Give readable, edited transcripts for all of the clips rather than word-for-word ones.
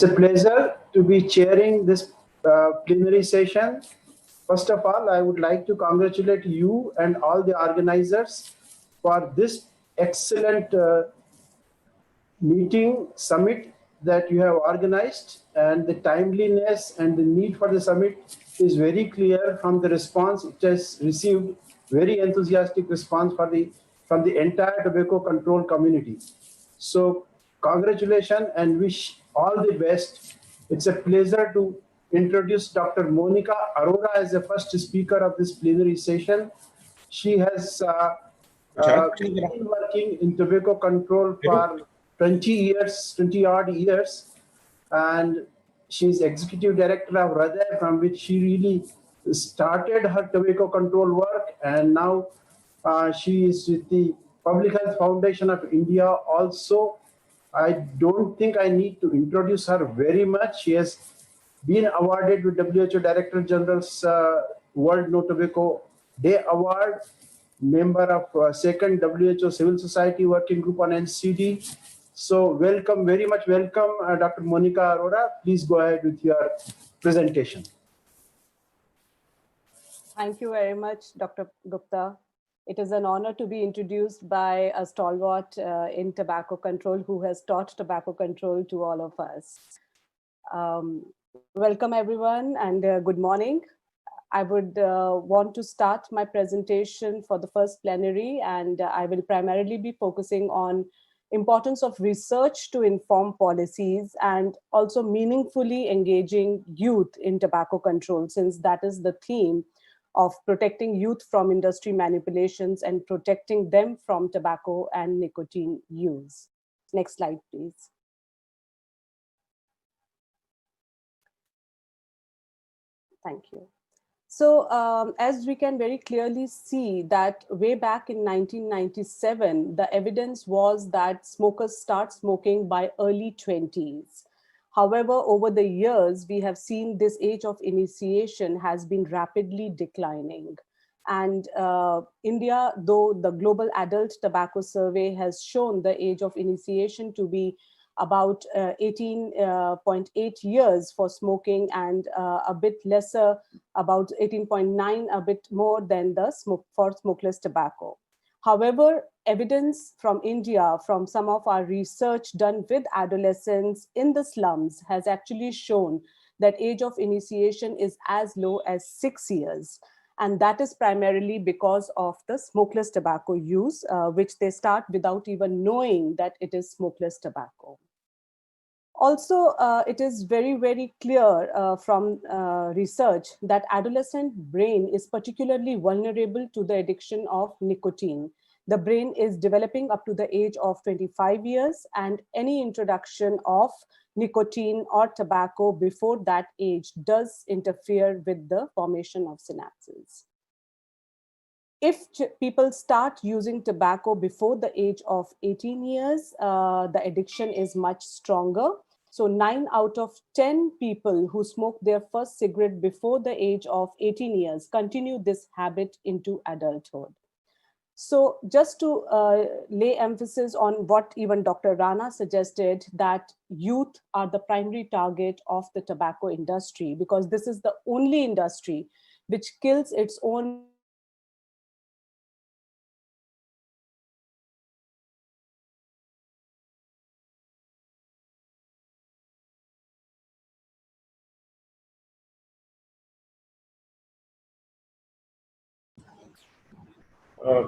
It's a pleasure to be chairing this plenary session. First of all, I would like to congratulate you and all the organizers for this excellent meeting summit that you have organized, and the timeliness and the need for the summit is very clear from the response. It has received very enthusiastic response from the entire tobacco control community. So congratulations and wish all the best. It's a pleasure to introduce Dr. Monica Arora as the first speaker of this plenary session. She has been working in tobacco control for 20 years, 20 odd years, and she's executive director of Hriday, from which she really started her tobacco control work, and now she is with the Public Health Foundation of India also. I don't think I need to introduce her very much. She has been awarded with WHO Director General's World No Tobacco Day Award, member of second WHO Civil Society Working Group on NCD. So welcome, very much welcome, Dr. Monica Arora. Please go ahead with your presentation. Thank you very much, Dr. Gupta. It is an honor to be introduced by a stalwart in tobacco control who has taught tobacco control to all of us. Welcome everyone and good morning. I would want to start my presentation for the first plenary, and I will primarily be focusing on importance of research to inform policies and also meaningfully engaging youth in tobacco control, since that is the theme of protecting youth from industry manipulations and protecting them from tobacco and nicotine use. Next slide, please. Thank you. So as we can very clearly see that way back in 1997, the evidence was that smokers start smoking by early 20s. However, over the years, we have seen this age of initiation has been rapidly declining. And India, though the Global Adult Tobacco Survey has shown the age of initiation to be about 18.8 years for smoking and a bit lesser, about 18.9, a bit more than the for smokeless tobacco. However, evidence from India, from some of our research done with adolescents in the slums, has actually shown that age of initiation is as low as 6 years. And that is primarily because of the smokeless tobacco use, which they start without even knowing that it is smokeless tobacco. Also, it is very, very clear from research that adolescent brain is particularly vulnerable to the addiction of nicotine. The brain is developing up to the age of 25 years, and any introduction of nicotine or tobacco before that age does interfere with the formation of synapses. If people start using tobacco before the age of 18 years, the addiction is much stronger. So 9 out of 10 people who smoke their first cigarette before the age of 18 years continue this habit into adulthood. So just to lay emphasis on what even Dr. Rana suggested, that youth are the primary target of the tobacco industry, because this is the only industry which kills its own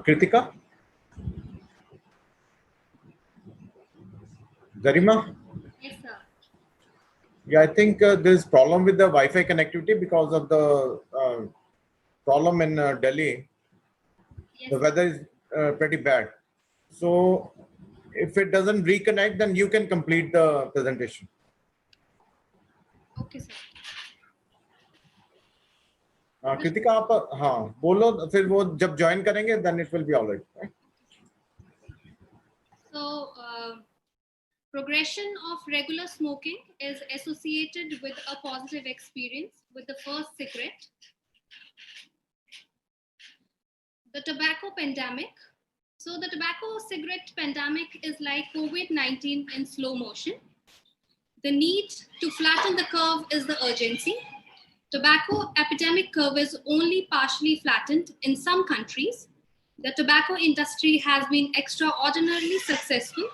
Kritika? Garima? Yes, sir. Yeah, I think there's problem with the Wi-Fi connectivity because of the problem in Delhi. Yes, the weather is pretty bad. So if it doesn't reconnect, then you can complete the presentation. Okay, sir. Kritika आप हाँ बोलो फिर वो जब join करेंगे then it will be all right. So, progression of regular smoking is associated with a positive experience with the first cigarette. The tobacco pandemic. So the tobacco cigarette pandemic is like COVID-19 in slow motion. The need to flatten the curve is the urgency. Tobacco epidemic curve is only partially flattened in some countries. The tobacco industry has been extraordinarily successful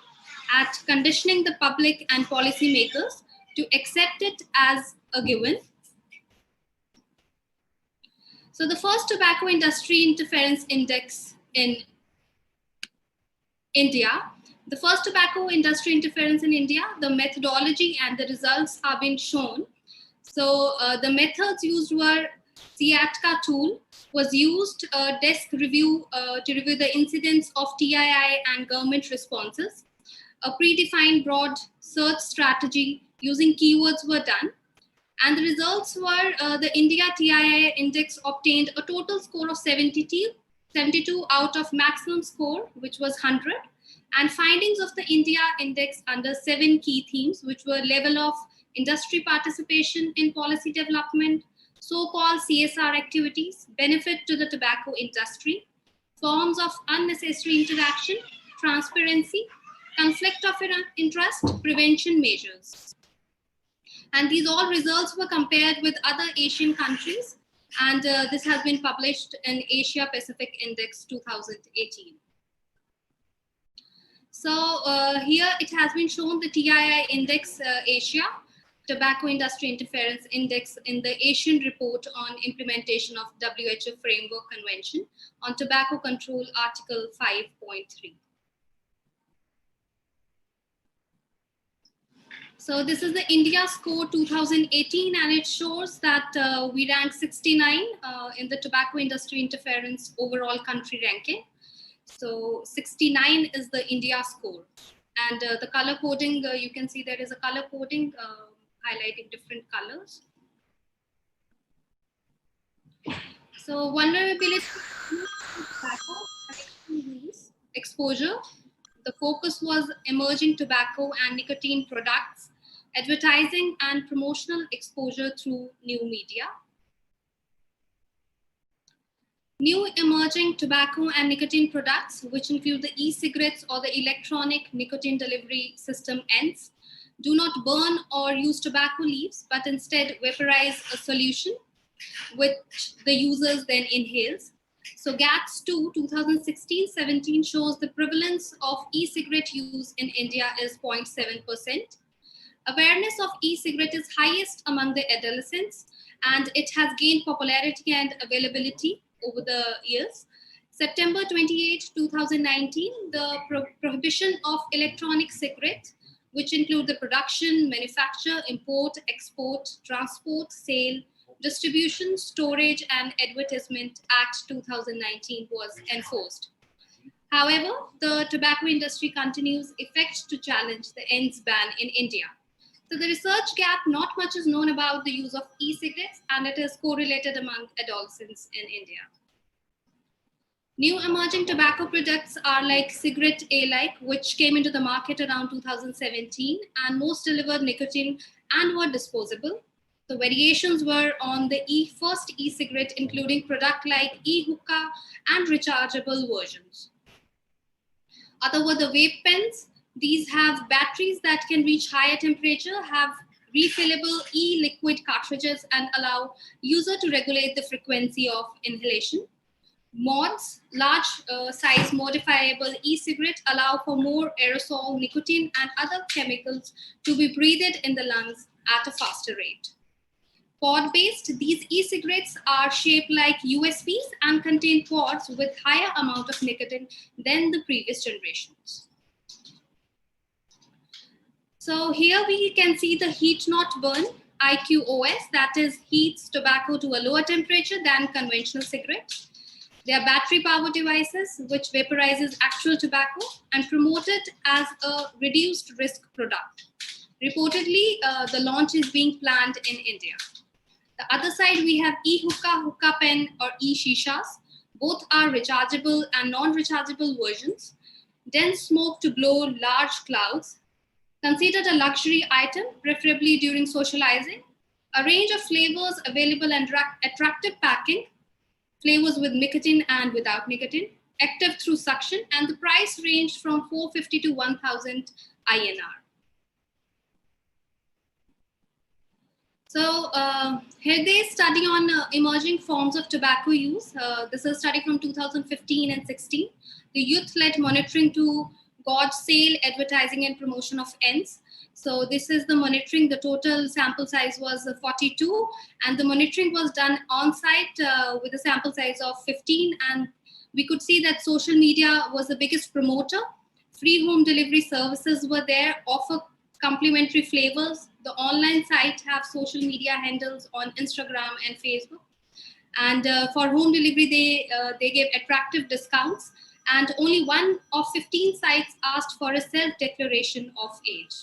at conditioning the public and policymakers to accept it as a given. So the first tobacco industry interference index in India, the first tobacco industry interference in India, the methodology and the results have been shown. So the methods used were SIATCA tool was used, desk review to review the incidence of TII and government responses. A predefined broad search strategy using keywords were done. And the results were the India TII index obtained a total score of 72 out of maximum score, which was 100. And findings of the India index under 7 key themes, which were level of industry participation in policy development, so-called CSR activities, benefit to the tobacco industry, forms of unnecessary interaction, transparency, conflict of interest, prevention measures. And these all results were compared with other Asian countries, and this has been published in Asia Pacific Index 2018. So here it has been shown the TII Index Asia, Tobacco Industry Interference Index in the Asian Report on Implementation of WHO Framework Convention on Tobacco Control, Article 5.3. So this is the India score 2018, and it shows that we rank 69 in the tobacco industry interference overall country ranking. So 69 is the India score. And the color coding, you can see there is a color coding highlighting different colors. So vulnerability, exposure. The focus was emerging tobacco and nicotine products, advertising and promotional exposure through new media. New emerging tobacco and nicotine products, which include the e-cigarettes or the electronic nicotine delivery system ENDS, do not burn or use tobacco leaves, but instead vaporize a solution, which the users then inhales. So GATS 2 2016-17 shows the prevalence of e-cigarette use in India is 0.7%. Awareness of e-cigarette is highest among the adolescents, and it has gained popularity and availability over the years. September 28, 2019, the prohibition of electronic cigarette, which include the production, manufacture, import, export, transport, sale, Distribution, Storage and Advertisement Act 2019 was enforced. However, the tobacco industry continues effect to challenge the ENDS ban in India. So the research gap, not much is known about the use of e-cigarettes, and it is correlated among adolescents in India. New emerging tobacco products are like cigarette A-like, which came into the market around 2017, and most delivered nicotine and were disposable. The variations were on the first e-cigarette, including product like e-hookah and rechargeable versions. Other were the vape pens. These have batteries that can reach higher temperature, have refillable e-liquid cartridges, and allow user to regulate the frequency of inhalation. Mods, large size modifiable e-cigarette, allow for more aerosol, nicotine, and other chemicals to be breathed in the lungs at a faster rate. Pod-based, these e-cigarettes are shaped like USBs and contain pods with higher amount of nicotine than the previous generations. So here we can see the heat not burn, IQOS, that is heats tobacco to a lower temperature than conventional cigarette. They are battery powered devices which vaporizes actual tobacco and promoted as a reduced risk product. Reportedly, the launch is being planned in India. The other side, we have e-hookah, hookah pen, or e-shishas. Both are rechargeable and non-rechargeable versions. Dense smoke to blow large clouds. Considered a luxury item, preferably during socializing. A range of flavors available and attractive packing. Flavors with nicotine and without nicotine. Active through suction, and the price ranged from 450 to 1,000 INR. So here they study on emerging forms of tobacco use. This is a study from 2015 and 16. The youth-led monitoring to gauge sale, advertising, and promotion of ends. So this is the monitoring. The total sample size was 42, and the monitoring was done on site with a sample size of 15. And we could see that social media was the biggest promoter. Free home delivery services were there, offer complimentary flavors. The online site have social media handles on Instagram and Facebook. And for home delivery, they gave attractive discounts. And only one of 15 sites asked for a self-declaration of age.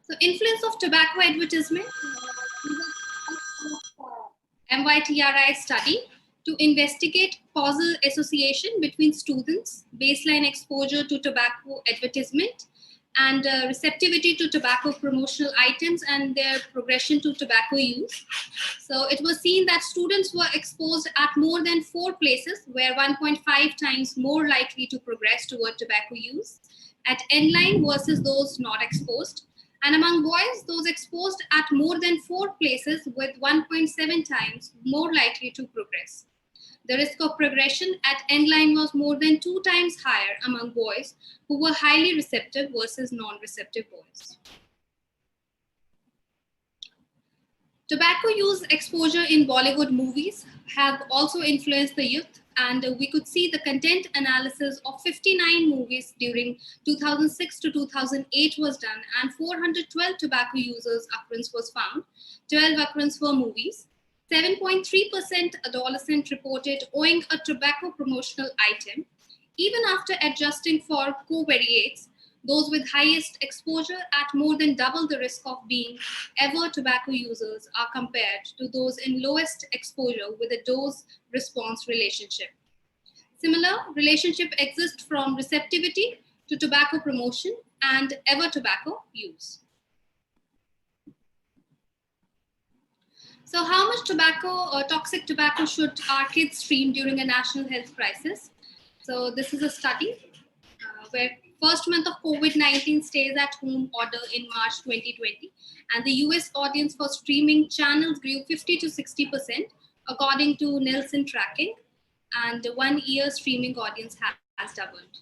So influence of tobacco advertisement. MYTRI study to investigate causal association between students' baseline exposure to tobacco advertisement and receptivity to tobacco promotional items and their progression to tobacco use. So it was seen that students were exposed at more than 4 places, were 1.5 times more likely to progress toward tobacco use at end line versus those not exposed. And among boys, those exposed at more than 4 places with 1.7 times more likely to progress. The risk of progression at end line was more than 2 times higher among boys who were highly receptive versus non-receptive boys. Tobacco use exposure in Bollywood movies have also influenced the youth, and we could see the content analysis of 59 movies during 2006 to 2008 was done, and 412 tobacco users occurrence was found. 12 occurrence were movies. 7.3% adolescent reported owing a tobacco promotional item. Even after adjusting for covariates, those with highest exposure at more than double the risk of being ever tobacco users are compared to those in lowest exposure with a dose-response relationship. Similar relationship exists from receptivity to tobacco promotion and ever tobacco use. So how much tobacco, toxic tobacco should our kids stream during a national health crisis? So this is a study where first month of COVID-19 stays at home order in March 2020, and the US audience for streaming channels grew 50 to 60% according to Nielsen tracking, and 1 year streaming audience has doubled.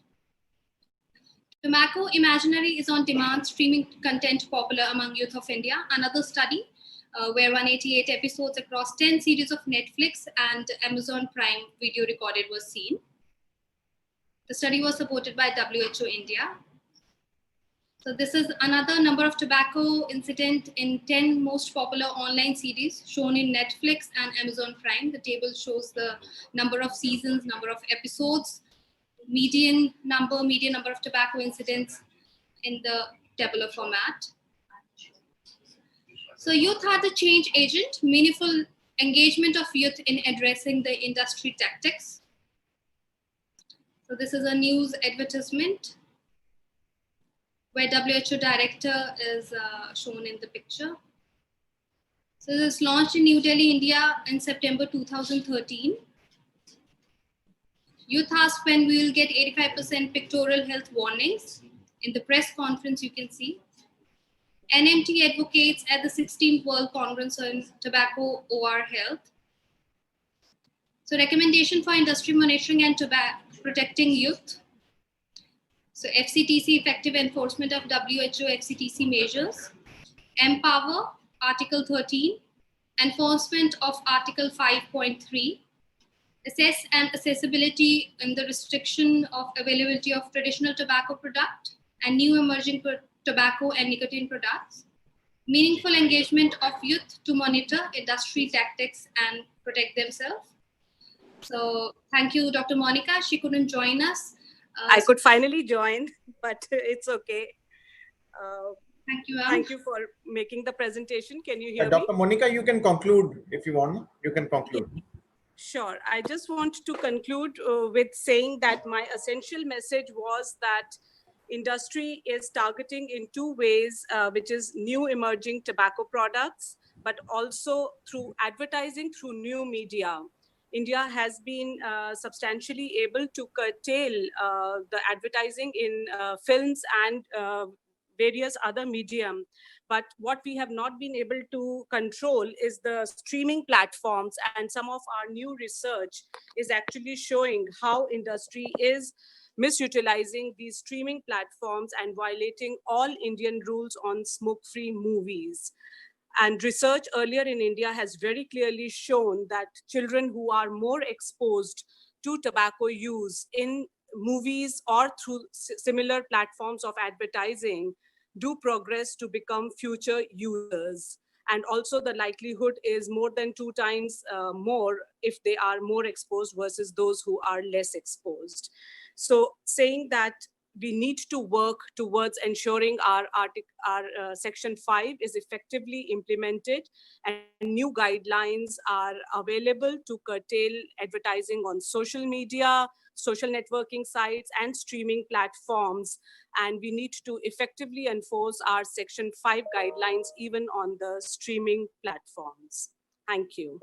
Tobacco Imaginary is on demand streaming content popular among youth of India. Another study where 188 episodes across 10 series of Netflix and Amazon Prime Video recorded was seen. The study was supported by WHO India. So this is another number of tobacco incident in 10 most popular online series shown in Netflix and Amazon Prime. The table shows the number of seasons, number of episodes, median number of tobacco incidents in the tabular format. So youth are the change agent, meaningful engagement of youth in addressing the industry tactics. So this is a news advertisement where WHO director is shown in the picture. So this was launched in New Delhi, India in September 2013. Youth asked when we will get 85% pictorial health warnings. In the press conference, you can see. NMT advocates at the 16th World Congress on Tobacco OR Health. So recommendation for industry monitoring and tobacco protecting youth. So FCTC effective enforcement of WHO FCTC measures. Empower, Article 13. Enforcement of Article 5.3. Assess and accessibility in the restriction of availability of traditional tobacco product and new emerging tobacco and nicotine products. Meaningful engagement of youth to monitor industry tactics and protect themselves. So thank you, Dr. Monica. She couldn't join us. I could finally join, but it's okay. Thank you. Thank you for making the presentation. Can you hear me? Dr. Monica, you can conclude if you want. You can conclude. Sure. I just want to conclude with saying that my essential message was that industry is targeting in 2 ways, which is new emerging tobacco products, but also through advertising through new media. India has been substantially able to curtail the advertising in films and various other medium. But what we have not been able to control is the streaming platforms, and some of our new research is actually showing how industry is misutilizing these streaming platforms and violating all Indian rules on smoke-free movies. And research earlier in India has very clearly shown that children who are more exposed to tobacco use in movies or through similar platforms of advertising do progress to become future users. And also the likelihood is more than 2 times more if they are more exposed versus those who are less exposed. So saying that we need to work towards ensuring our Section 5 is effectively implemented, and new guidelines are available to curtail advertising on social media, social networking sites, and streaming platforms. And we need to effectively enforce our Section 5 guidelines even on the streaming platforms. Thank you.